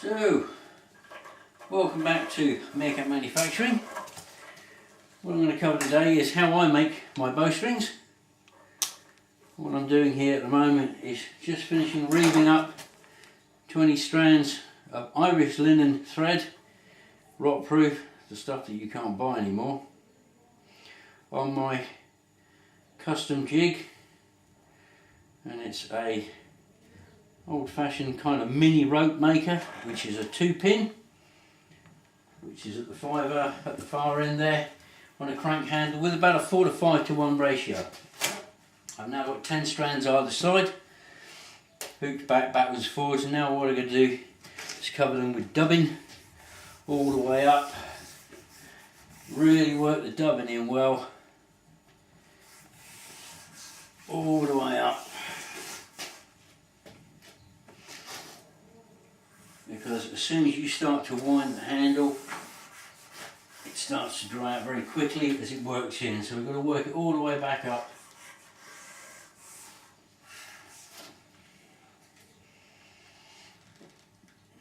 So, welcome back to Meerkat Manufacturing. What I'm going to cover today is how I make my bowstrings. What I'm doing here at the moment is just finishing reeving up 20 strands of Irish linen thread, rot-proof, the stuff that you can't buy anymore, on my custom jig, and it's a old-fashioned kind of mini rope maker, which is a 2-pin, which is at the 5 at the far end there, on a crank handle with about a 4 to 5 to 1 ratio. I've now got 10 strands either side, hooked backwards, forwards, and now what I'm going to do is cover them with dubbing all the way up. Really work the dubbing in well, all the way up. Because as soon as you start to wind the handle, it starts to dry out very quickly as it works in. So we've got to work it all the way back up.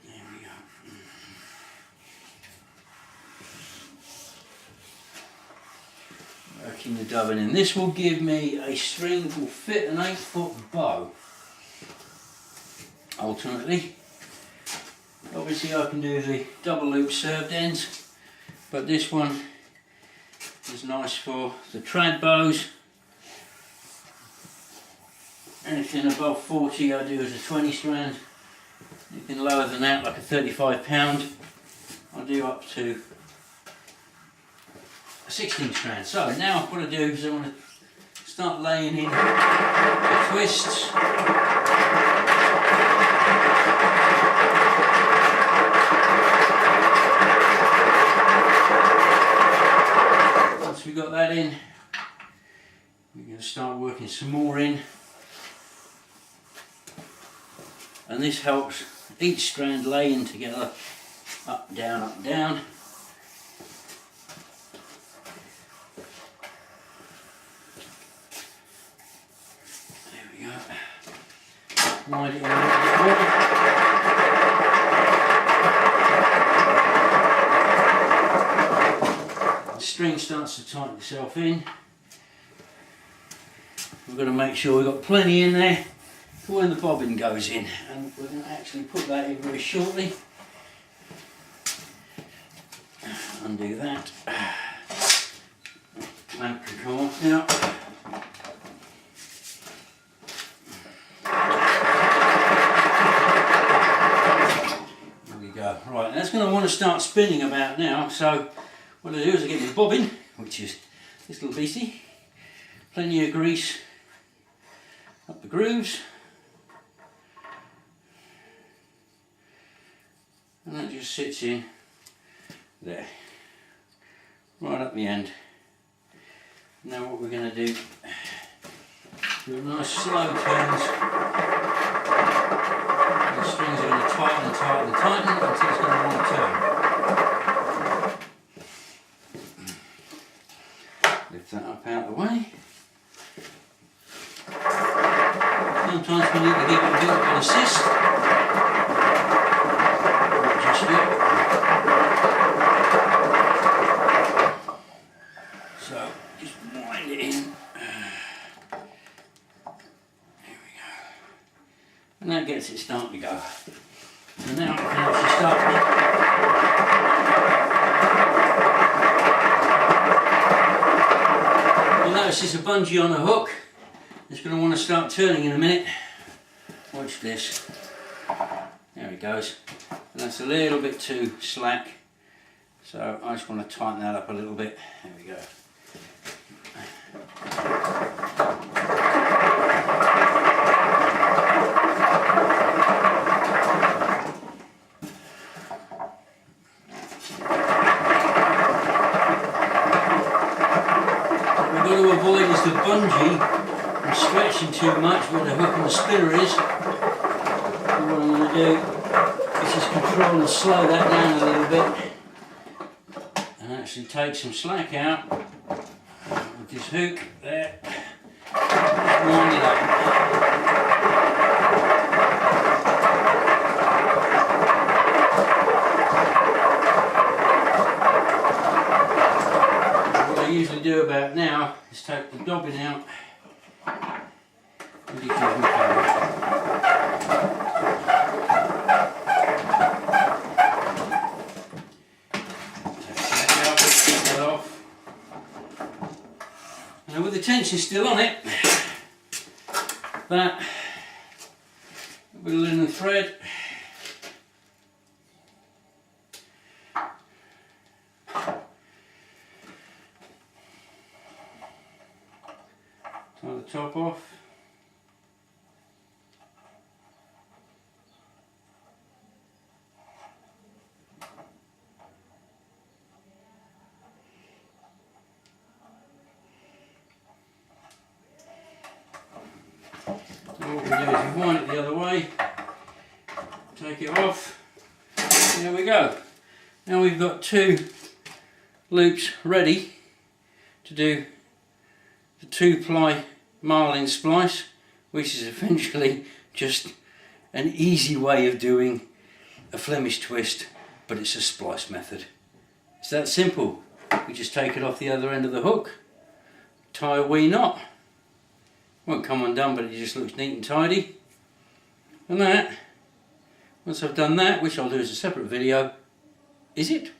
There we go. Working the dubbing in. This will give me a string that will fit an 8-foot bow. Alternately. Obviously I can do the double loop served ends, but this one is nice for the trad bows. Anything above 40 I do as a 20 strand. Anything lower than that, like a 35 pound, I'll do up to a 16 strand. So now what I do is I want to start laying in the twists. Once we've got that in, we're going to start working some more in, and this helps each strand lay in together, up, down, up, down. There we go. Wind it in a little bit more. The string starts to tighten itself in. We've got to make sure we've got plenty in there for when the bobbin goes in, and we're going to actually put that in very shortly. Undo that. Clamp can come off now. There we go. Right, and that's going to want to start spinning about now, so what I do is I get my bobbin, which is this little beastie, plenty of grease up the grooves, and that just sits in there, right up the end. Now what we're going to do a nice slow turns. The strings are going to tighten and tighten and tighten until it's going to want to turn. Lift that up out of the way. Sometimes we need to give it a bit of an assist. Not just yet. So just wind it in. There we go. And that gets it starting to go. So now I can actually start notice there's a bungee on a hook. It's going to want to start turning in a minute. Watch this. There it goes. And that's a little bit too slack. So I just want to tighten that up a little bit. There we go. What we've got to avoid is the bungee from stretching too much where the hook and the spinner is. And what I'm going to do is just control and slow that down a little bit and actually take some slack out with this hook there. Wind it up. do about now is take the dobbin out and you can carry. Take that off. And with the tension still on it, that with a linen thread, tie the top off. And what we do is we wind it the other way, take it off, and there we go. Now we've got 2 loops ready to do the 2-ply marlin splice, which is essentially just an easy way of doing a Flemish twist, but it's a splice method. It's that simple. You just take it off the other end of the hook, tie a wee knot. Won't come undone, but it just looks neat and tidy. And that, once I've done that, which I'll do as a separate video, is it.